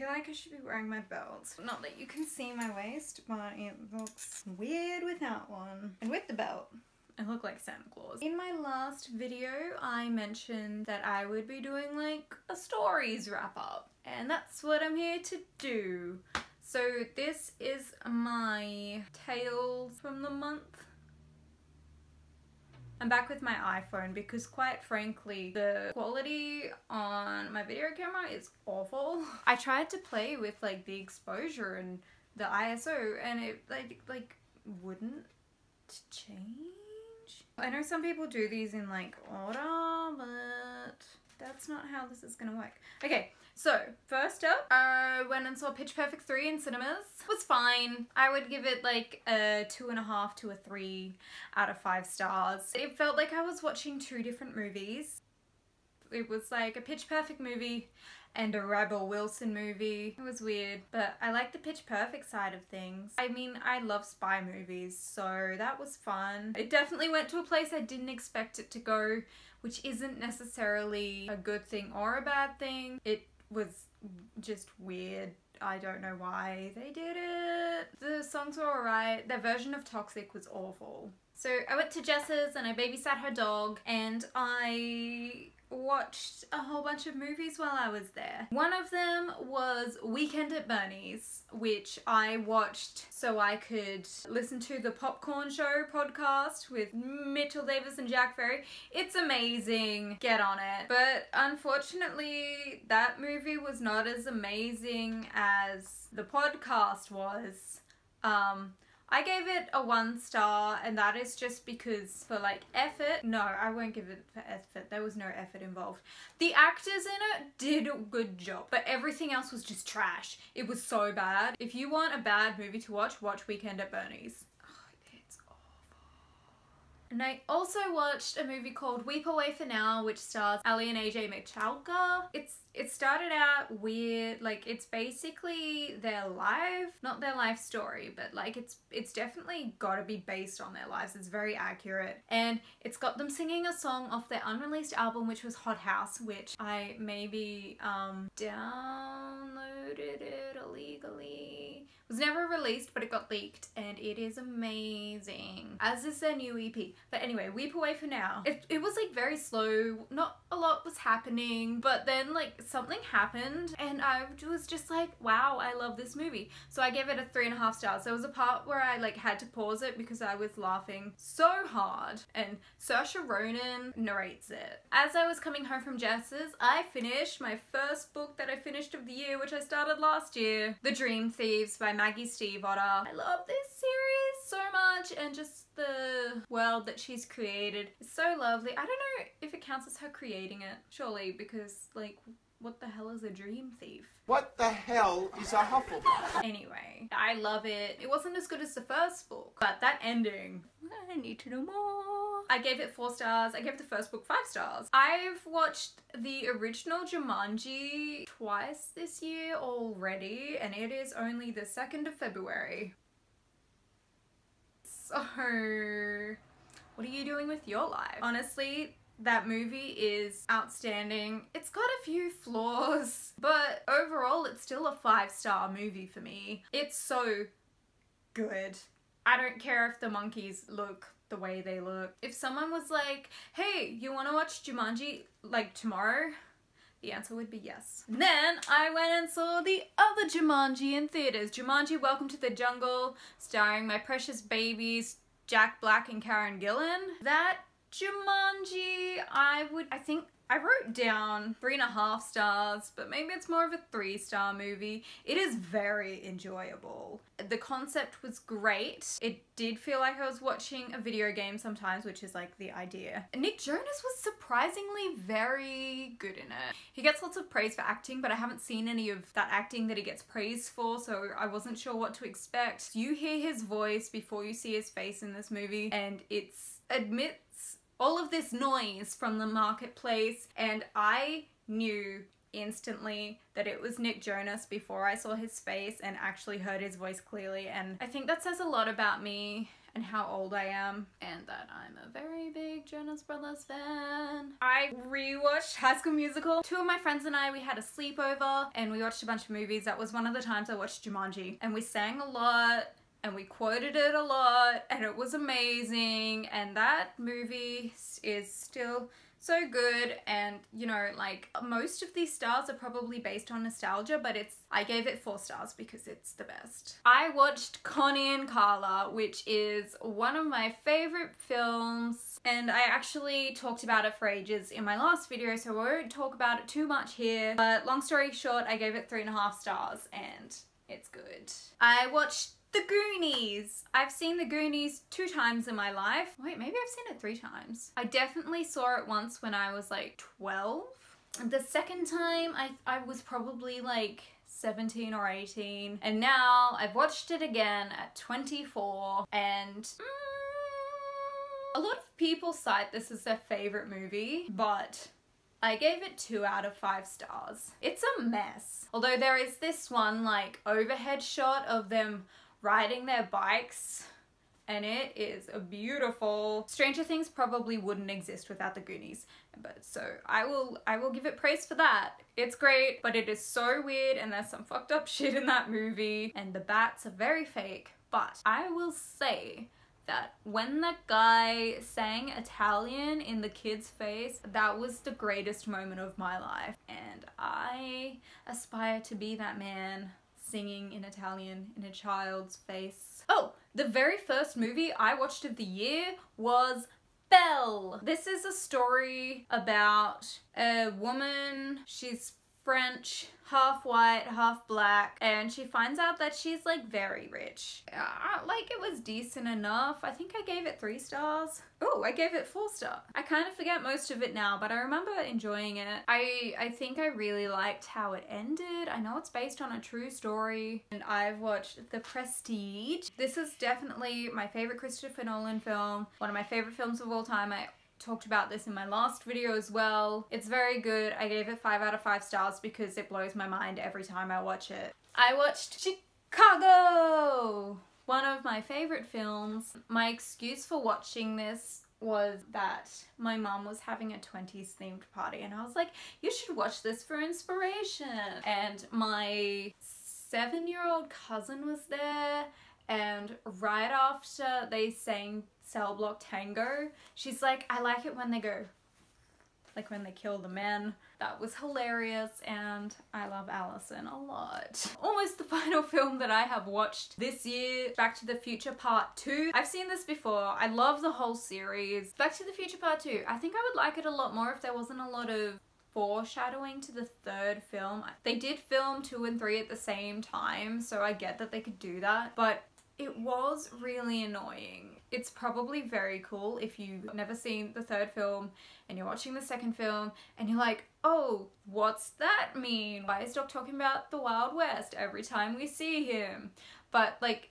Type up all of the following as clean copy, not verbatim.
feel like I should be wearing my belt. Not that you can see my waist, but it looks weird without one. And with the belt, I look like Santa Claus. In my last video, I mentioned that I would be doing like a stories wrap up, and that's what I'm here to do. So this is my tales from the month. I'm back with my iPhone because quite frankly, the quality on my video camera is awful. I tried to play with like the exposure and the ISO and it like wouldn't change. I know some people do these in like order, but that's not how this is gonna work. Okay, so first up, I went and saw Pitch Perfect 3 in cinemas. It was fine. I would give it like a 2.5 to a 3 out of 5 stars. It felt like I was watching two different movies. It was like a Pitch Perfect movie and a Rebel Wilson movie. It was weird, but I like the Pitch Perfect side of things. I mean, I love spy movies, so that was fun. It definitely went to a place I didn't expect it to go, which isn't necessarily a good thing or a bad thing. It was just weird. I don't know why they did it. The songs were alright. Their version of Toxic was awful. So I went to Jess's and I babysat her dog and I watched a whole bunch of movies while I was there. One of them was Weekend at Bernie's, which I watched so I could listen to the Popcorn Show podcast with Mitchell Davis and Jack Ferry. It's amazing. Get on it. But unfortunately, that movie was not as amazing as the podcast was. I gave it a 1 star, and that is just because for like effort. No, I won't give it for effort. There was no effort involved. The actors in it did a good job, but everything else was just trash. It was so bad. If you want a bad movie to watch, watch Weekend at Bernie's. It's awful. And I also watched a movie called Weep Away for Now, which stars Ali and AJ Michalka. It started out weird, like it's basically their life, not their life story, but like it's definitely gotta be based on their lives. It's very accurate. And it's got them singing a song off their unreleased album, which was Hot House, which I maybe downloaded it illegally. It was never released, but it got leaked and it is amazing, as is their new EP. But anyway, Weep Away for Now. It was like very slow, not a lot was happening, but then like something happened and I was just like, wow, I love this movie. So I gave it a 3.5 stars. There was a part where I like had to pause it because I was laughing so hard, and Saoirse Ronan narrates it. As I was coming home from Jess's, I finished my first book that I finished of the year, which I started last year, The Dream Thieves by MAGGIE Stiefvater. I love this series so much, and just the world that she's created is so lovely. I don't know if it counts as her creating it, surely, because like, what the hell is a dream thief? What the hell is a Hufflepuff? Anyway, I love it. It wasn't as good as the first book, but that ending, I need to know more. I gave it 4 stars. I gave the first book 5 stars. I've watched the original Jumanji twice this year already, and it is only the 2nd of February. So, what are you doing with your life? Honestly, that movie is outstanding. It's got a few flaws, but overall it's still a 5-star movie for me. It's so good. I don't care if the monkeys look the way they look. If someone was like, hey, you want to watch Jumanji like tomorrow? The answer would be yes. Then I went and saw the other Jumanji in theaters. Jumanji Welcome to the Jungle, starring my precious babies Jack Black and Karen Gillan. That Jumanji, I think I wrote down 3.5 stars, but maybe it's more of a 3-star movie. It is very enjoyable. The concept was great. It did feel like I was watching a video game sometimes, which is like the idea. Nick Jonas was surprisingly very good in it. He gets lots of praise for acting, but I haven't seen any of that acting that he gets praised for, so I wasn't sure what to expect. You hear his voice before you see his face in this movie, and it's admits all of this noise from the marketplace, and I knew instantly that it was Nick Jonas before I saw his face and actually heard his voice clearly, and I think that says a lot about me and how old I am, and that I'm a very big Jonas Brothers fan. I rewatched High School Musical. Two of my friends and I, we had a sleepover and we watched a bunch of movies. That was one of the times I watched Jumanji, and we sang a lot and we quoted it a lot, and it was amazing, and that movie is still so good. And you know, like, most of these stars are probably based on nostalgia, but I gave it 4 stars because it's the best. I watched Connie and Carla, which is one of my favorite films, and I actually talked about it for ages in my last video, so I won't talk about it too much here, but long story short, I gave it 3.5 stars and it's good. I watched The Goonies. I've seen The Goonies 2 times in my life. Wait, maybe I've seen it 3 times. I definitely saw it once when I was like 12. The second time I was probably like 17 or 18, and now I've watched it again at 24, and a lot of people cite this as their favorite movie, but I gave it 2 out of 5 stars. It's a mess. Although there is this one like overhead shot of them riding their bikes, and it is beautiful. Stranger Things probably wouldn't exist without The Goonies, but so I will give it praise for that. It's great, but it is so weird, and there's some fucked up shit in that movie, and the bats are very fake. But I will say that when that guy sang Italian in the kid's face, that was the greatest moment of my life, and I aspire to be that man singing in Italian in a child's face. Oh, the very first movie I watched of the year was Belle. This is a story about a woman, she's French, half white, half black, and she finds out that she's like very rich. Like, it was decent enough. I think I gave it 3 stars. Oh, I gave it 4 stars. I kind of forget most of it now, but I remember enjoying it. I think I really liked how it ended. I know it's based on a true story, and I've watched The Prestige. This is definitely my favorite Christopher Nolan film, one of my favorite films of all time. I talked about this in my last video as well. It's very good. I gave it 5 out of 5 stars because it blows my mind every time I watch it. I watched Chicago! One of my favorite films. My excuse for watching this was that my mom was having a 20s themed party, and I was like, you should watch this for inspiration. And my 7-year-old cousin was there, and right after they sang Cell Block Tango, she's like, I like it when they go, like when they kill the men. That was hilarious, and I love Allison a lot. Almost the final film that I have watched this year, Back to the Future Part 2. I've seen this before. I love the whole series. Back to the Future Part 2. I think I would like it a lot more if there wasn't a lot of foreshadowing to the 3rd film. They did film 2 and 3 at the same time, so I get that they could do that, but it was really annoying. It's probably very cool if you've never seen the 3rd film and you're watching the 2nd film and you're like, oh, what's that mean? Why is Doc talking about the Wild West every time we see him? But like,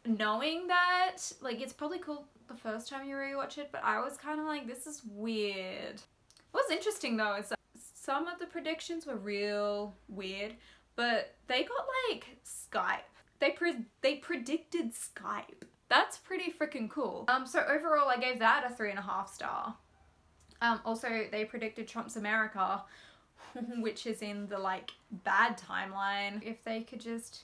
knowing that, like, it's probably cool the first time you rewatch it, but I was kind of like, this is weird. What's interesting though is that some of the predictions were real weird, but they got like Skype. They predicted Skype. That's pretty freaking cool. So overall I gave that a 3.5 star. Also they predicted Trump's America, which is in the like bad timeline. If they could just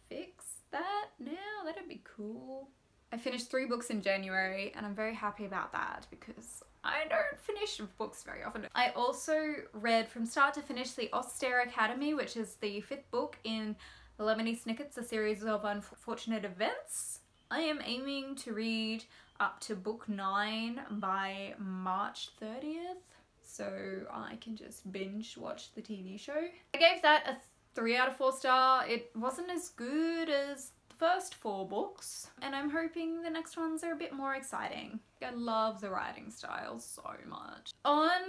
fix that now, that'd be cool. I finished 3 books in January, and I'm very happy about that because I don't finish books very often. I also read from start to finish The Austere Academy, which is the 5th book in Lemony Snicket's A Series of Unfortunate Events. I am aiming to read up to book 9 by March 30th, so I can just binge watch the TV show. I gave that a 3 out of 4 star. It wasn't as good as the first 4 books, and I'm hoping the next ones are a bit more exciting. I love the writing style so much. On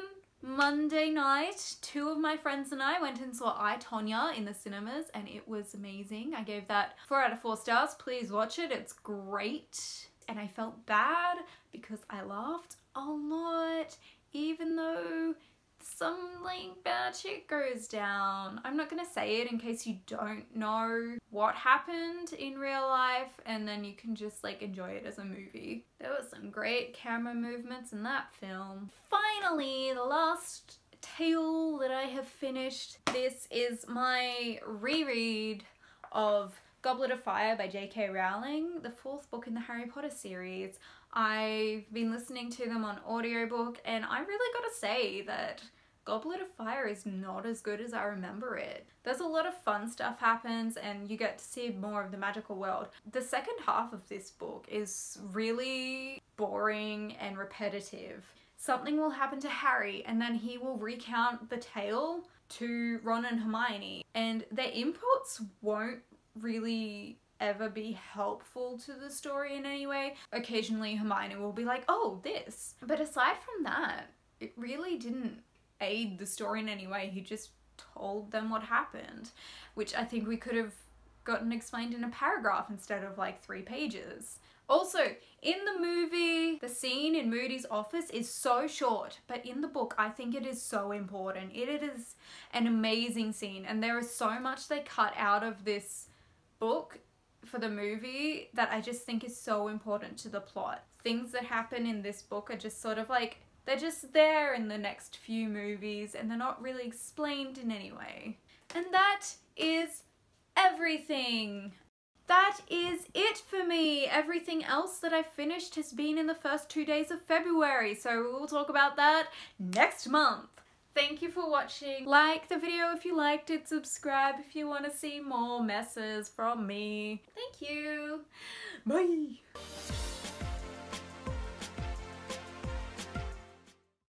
Monday night, 2 of my friends and I went and saw I, Tonya in the cinemas, and it was amazing. I gave that 4 out of 4 stars. Please watch it. It's great. And I felt bad because I laughed a lot, even though some like bad shit goes down. I'm not gonna say it in case you don't know what happened in real life, and then you can just like enjoy it as a movie. There were some great camera movements in that film. Finally, the last tale that I have finished. This is my reread of Goblet of Fire by J.K. Rowling, the 4th book in the Harry Potter series. I've been listening to them on audiobook, and I really gotta say that Goblet of Fire is not as good as I remember it. There's a lot of fun stuff happens and you get to see more of the magical world. The second half of this book is really boring and repetitive. Something will happen to Harry and then he will recount the tale to Ron and Hermione, and their inputs won't really ever be helpful to the story in any way. Occasionally Hermione will be like, oh, this. But aside from that, it really didn't aid the story in any way. He just told them what happened, which I think we could have gotten explained in a paragraph instead of like 3 pages. Also, in the movie, the scene in Moody's office is so short, but in the book, I think it is so important. It is an amazing scene, and there is so much they cut out of this book for the movie that I just think is so important to the plot. Things that happen in this book are just sort of like, they're just there in the next few movies and they're not really explained in any way. And that is everything. That is it for me. Everything else that I finished has been in the first 2 days of February, so we'll talk about that next month. Thank you for watching. Like the video if you liked it, subscribe if you want to see more messes from me. Thank you. Bye.